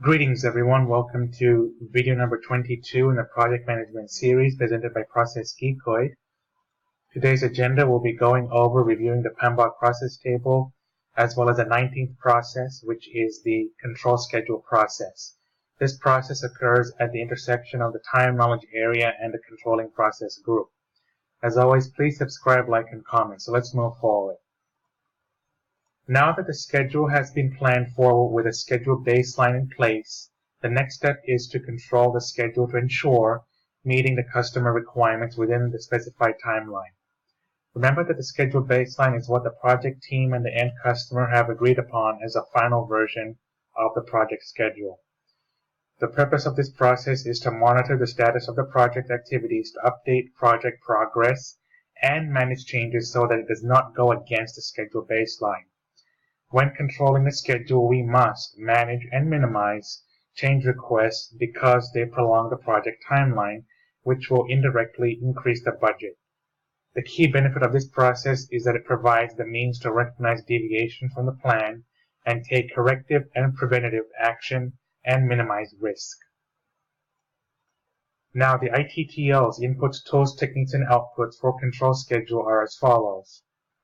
Greetings everyone, welcome to video number 22 in the project management series presented by Process Geekoid. Today's agenda will be going over reviewing the PMBOK process table as well as the 19th process, which is the control schedule process. This process occurs at the intersection of the time knowledge area and the controlling process group. As always, please subscribe, like, and comment. So let's move forward. Now that the schedule has been planned for with a schedule baseline in place, the next step is to control the schedule to ensure meeting the customer requirements within the specified timeline. Remember that the schedule baseline is what the project team and the end customer have agreed upon as a final version of the project schedule. The purpose of this process is to monitor the status of the project activities, to update project progress, and manage changes so that it does not go against the schedule baseline. When controlling the schedule, we must manage and minimize change requests because they prolong the project timeline, which will indirectly increase the budget. The key benefit of this process is that it provides the means to recognize deviation from the plan and take corrective and preventative action and minimize risk. Now, the ITTL's inputs, tools, techniques, and outputs for control schedule are as follows.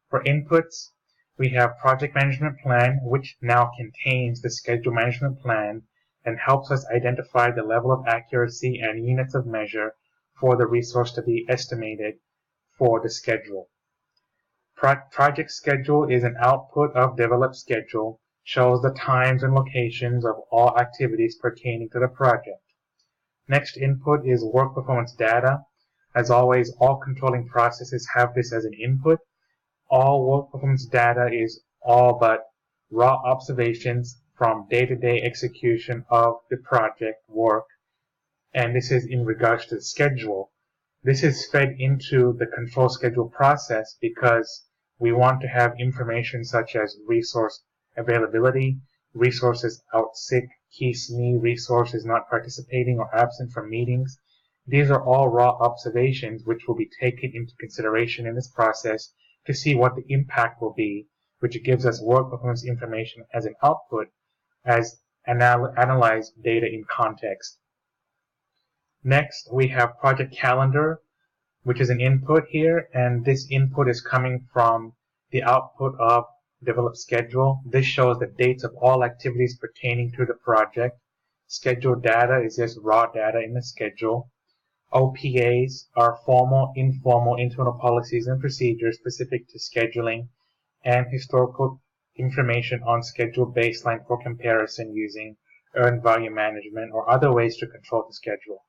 For inputs, we have project management plan, which now contains the schedule management plan and helps us identify the level of accuracy and units of measure for the resource to be estimated for the schedule. Project schedule is an output of developed schedule, shows the times and locations of all activities pertaining to the project. Next input is work performance data. As always, all controlling processes have this as an input. All work performance data is all but raw observations from day-to-day execution of the project work, and this is in regards to the schedule. This is fed into the control schedule process because we want to have information such as resource availability, resources out sick, key SME resources not participating or absent from meetings. These are all raw observations which will be taken into consideration in this process to see what the impact will be, which gives us work performance information as an output as analyze data in context. Next, we have project calendar, which is an input here, and this input is coming from the output of developed schedule. This shows the dates of all activities pertaining to the project. Schedule data is just raw data in the schedule. OPAs are formal, informal, internal policies and procedures specific to scheduling and historical information on schedule baseline for comparison using earned value management or other ways to control the schedule.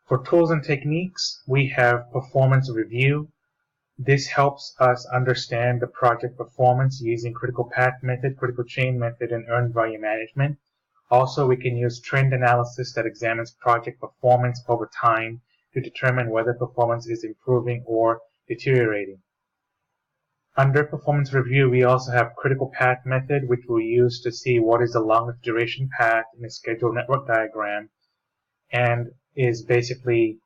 For tools and techniques, we have performance review. This helps us understand the project performance using critical path method, critical chain method, and earned value management. Also, we can use trend analysis that examines project performance over time to determine whether performance is improving or deteriorating. Under performance review, we also have critical path method, which we'll use to see what is the longest duration path in a schedule network diagram, and is basically,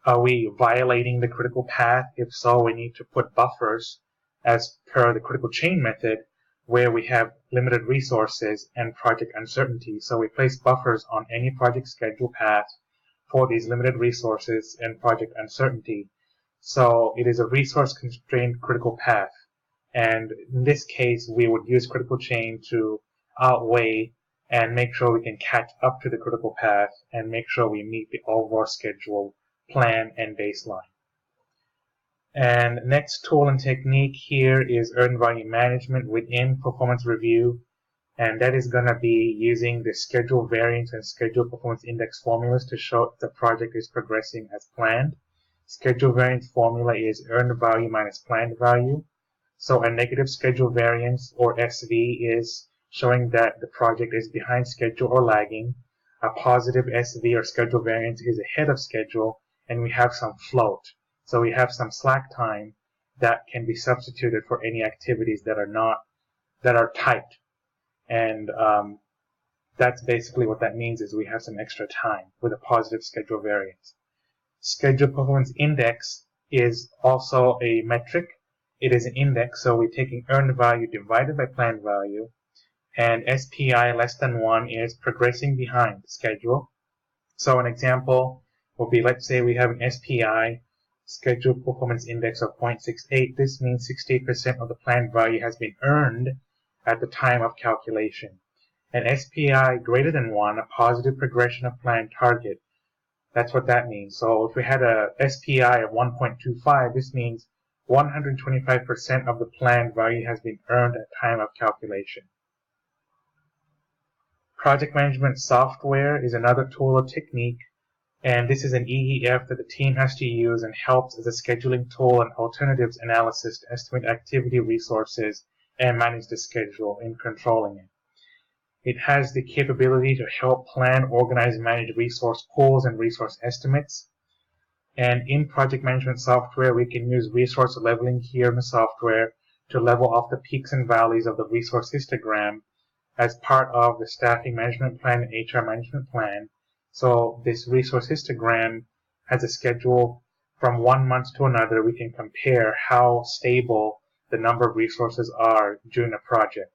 are we violating the critical path? If so, we need to put buffers as per the critical chain method, where we have limited resources and project uncertainty. So we place buffers on any project schedule path for these limited resources and project uncertainty. So it is a resource-constrained critical path. And in this case, we would use critical chain to outweigh and make sure we can catch up to the critical path and make sure we meet the overall schedule plan and baseline. And next tool and technique here is earned value management within performance review, and that is going to be using the schedule variance and schedule performance index formulas to show if the project is progressing as planned. Schedule variance formula is earned value minus planned value. So a negative schedule variance, or SV, is showing that the project is behind schedule or lagging. A positive SV or schedule variance is ahead of schedule, and we have some float. So we have some slack time that can be substituted for any activities that are tight. And that's basically what that means, is we have some extra time with a positive schedule variance. Schedule performance index is also a metric. It is an index, so we're taking earned value divided by planned value. and SPI less than 1 is progressing behind schedule. So an example will be, let's say we have an SPI, scheduled performance index of 0.68. This means 68% of the planned value has been earned at the time of calculation. An SPI greater than 1, a positive progression of planned target. That's what that means. So if we had a SPI of 1.25, this means 125% of the planned value has been earned at time of calculation. Project management software is another tool or technique, and this is an EEF that the team has to use and helps as a scheduling tool and alternatives analysis to estimate activity resources and manage the schedule in controlling it. It has the capability to help plan, organize, and manage resource pools and resource estimates. And in project management software, we can use resource leveling here in the software to level off the peaks and valleys of the resource histogram as part of the staffing management plan and HR management plan. So this resource histogram has a schedule from 1 month to another. We can compare how stable the number of resources are during a project.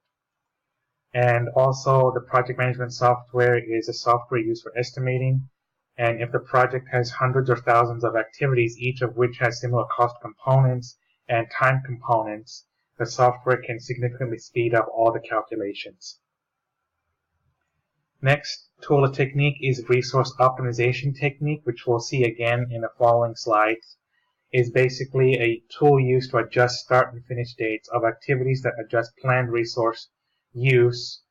And also the project management software is a software used for estimating. And if the project has hundreds or thousands of activities, each of which has similar cost components and time components, the software can significantly speed up all the calculations. Next tool or technique is resource optimization technique, which we'll see again in the following slides. Is basically a tool used to adjust start and finish dates of activities that adjust planned resource use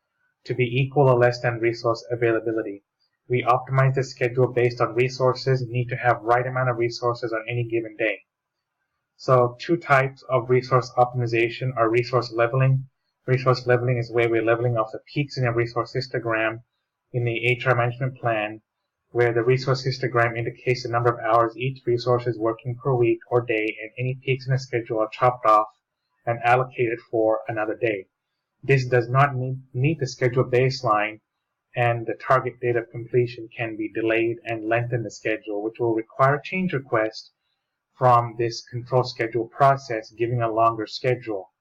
to be equal or less than resource availability. We optimize the schedule based on resources and need to have right amount of resources on any given day. So two types of resource optimization are resource leveling. Resource leveling is where we're leveling off the peaks in a resource histogram in the HR management plan, where the resource histogram indicates the number of hours each resource is working per week or day, and any peaks in the schedule are chopped off and allocated for another day. This does not meet the schedule baseline, and the target date of completion can be delayed and lengthen the schedule, which will require a change request from this control schedule process, giving a longer schedule,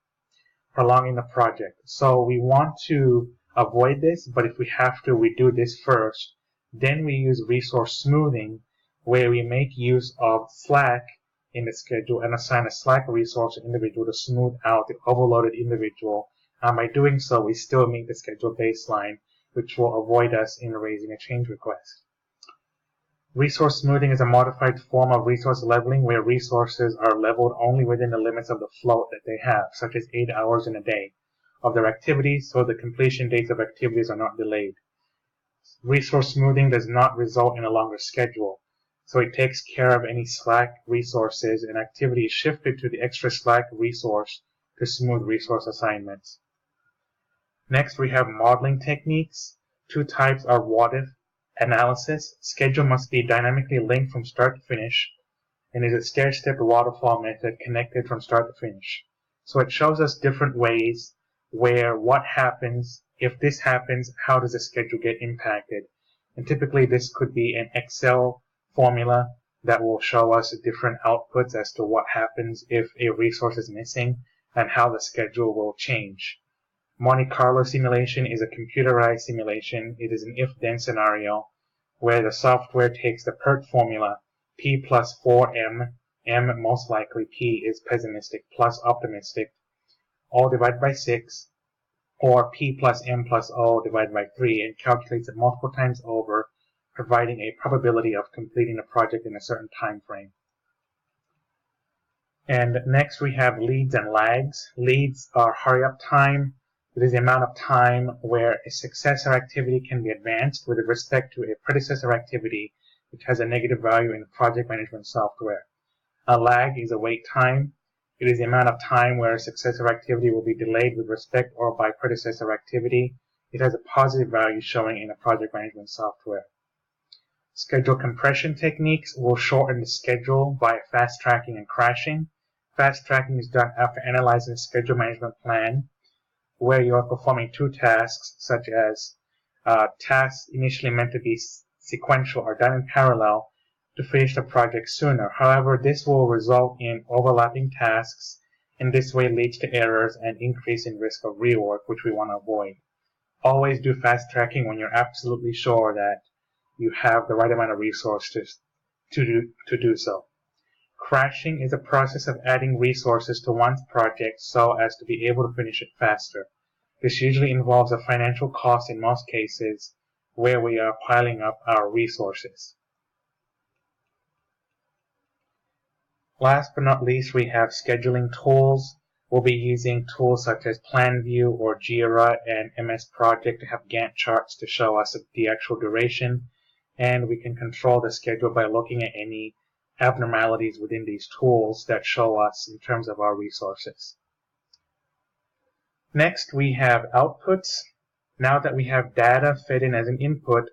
prolonging the project. So we want to avoid this, but if we have to, we do this first. Then we use resource smoothing, where we make use of slack in the schedule and assign a slack resource individual to smooth out the overloaded individual. By doing so, we still meet the schedule baseline, which will avoid us in raising a change request. Resource smoothing is a modified form of resource leveling where resources are leveled only within the limits of the float that they have, such as 8 hours in a day of their activities, so the completion dates of activities are not delayed. Resource smoothing does not result in a longer schedule, so it takes care of any slack resources and activity is shifted to the extra slack resource to smooth resource assignments. Next, we have modeling techniques. Two types are what-if analysis. Schedule must be dynamically linked from start to finish, and is a stair-stepped waterfall method connected from start to finish. So it shows us different ways where what happens, if this happens, how does the schedule get impacted? And typically this could be an Excel formula that will show us different outputs as to what happens if a resource is missing and how the schedule will change. Monte Carlo simulation is a computerized simulation. It is an if-then scenario where the software takes the PERT formula, P plus 4M, M most likely, P is pessimistic plus optimistic, all divided by 6, or P plus M plus O divided by 3, and calculates it multiple times over, providing a probability of completing a project in a certain time frame. And next we have leads and lags. Leads are hurry-up time. It is the amount of time where a successor activity can be advanced with respect to a predecessor activity which has a negative value in the project management software. A lag is a wait time. It is the amount of time where a successor activity will be delayed with respect or by predecessor activity. It has a positive value showing in a project management software. Schedule compression techniques will shorten the schedule by fast tracking and crashing. Fast tracking is done after analyzing the schedule management plan, where you are performing two tasks, such as tasks initially meant to be sequential are done in parallel to finish the project sooner. However, this will result in overlapping tasks, and this way leads to errors and increase in risk of rework, which we want to avoid. Always do fast tracking when you're absolutely sure that you have the right amount of resources to do so. Crashing is a process of adding resources to one's project so as to be able to finish it faster. This usually involves a financial cost in most cases where we are piling up our resources. Last but not least, we have scheduling tools. We'll be using tools such as PlanView or Jira and MS Project to have Gantt charts to show us the actual duration, and we can control the schedule by looking at any abnormalities within these tools that show us in terms of our resources. Next, we have outputs. Now that we have data fed in as an input,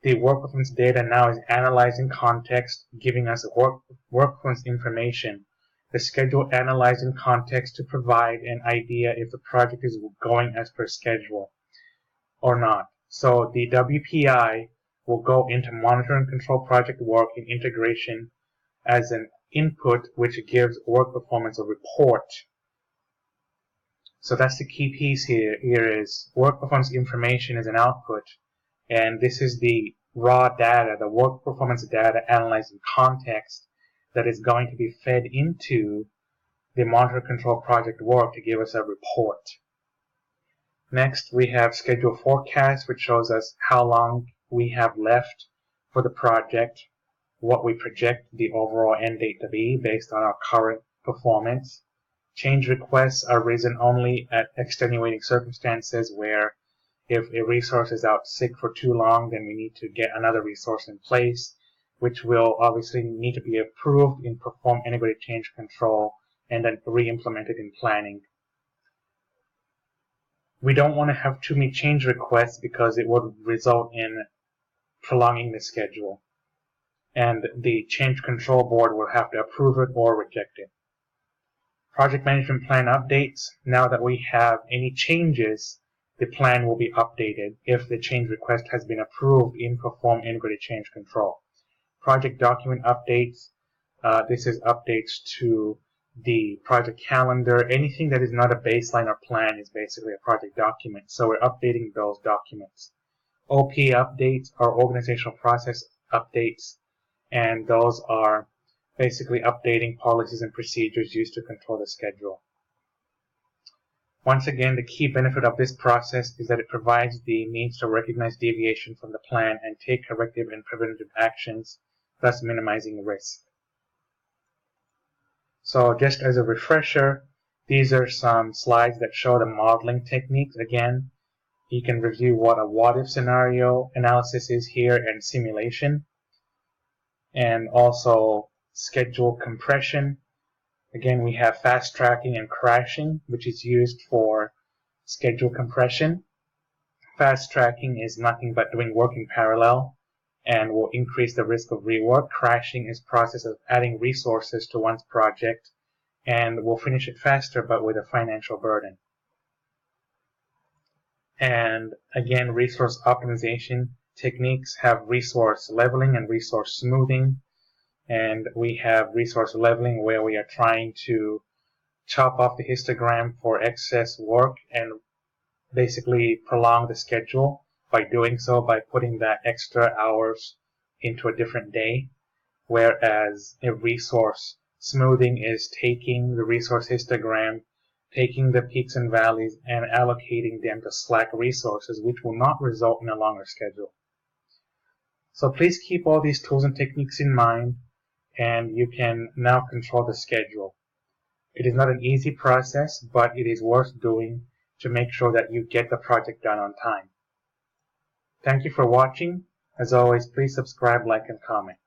the work performance data now is analyzed in context, giving us work performance information. The schedule analyzed in context to provide an idea if the project is going as per schedule or not. So the WPI will go into monitor and control project work in integration as an input, which gives work performance a report. So that's the key piece here. Here is work performance information is an output, and this is the raw data, the work performance data analyzed in context that is going to be fed into the monitor control project work to give us a report. Next, we have schedule forecast, which shows us how long we have left for the project, what we project the overall end date to be based on our current performance. Change requests are risen only at extenuating circumstances where if a resource is out sick for too long, then we need to get another resource in place, which will obviously need to be approved in Perform Integrated Change Control and then re-implemented in planning. We don't want to have too many change requests because it would result in prolonging the schedule, and the change control board will have to approve it or reject it. Project management plan updates. Now that we have any changes, the plan will be updated if the change request has been approved in Perform Integrated Change Control. Project document updates. This is updates to the project calendar. Anything that is not a baseline or plan is basically a project document, so we're updating those documents. Opi updates are organizational process updates, and those are basically updating policies and procedures used to control the schedule. Once again, the key benefit of this process is that it provides the means to recognize deviation from the plan and take corrective and preventative actions, thus minimizing risk. So just as a refresher, these are some slides that show the modeling techniques. Again, you can review what a what-if scenario analysis is here and simulation, and also schedule compression. Again, we have fast tracking and crashing, which is used for schedule compression. Fast tracking is nothing but doing work in parallel and will increase the risk of rework. Crashing is process of adding resources to one's project and will finish it faster but with a financial burden. And again, resource optimization techniques have resource leveling and resource smoothing. And we have resource leveling where we are trying to chop off the histogram for excess work and basically prolong the schedule by doing so by putting that extra hours into a different day. Whereas a resource smoothing is taking the resource histogram, taking the peaks and valleys, and allocating them to slack resources, which will not result in a longer schedule. So please keep all these tools and techniques in mind, and you can now control the schedule. It is not an easy process, but it is worth doing to make sure that you get the project done on time. Thank you for watching. As always, please subscribe, like, and comment.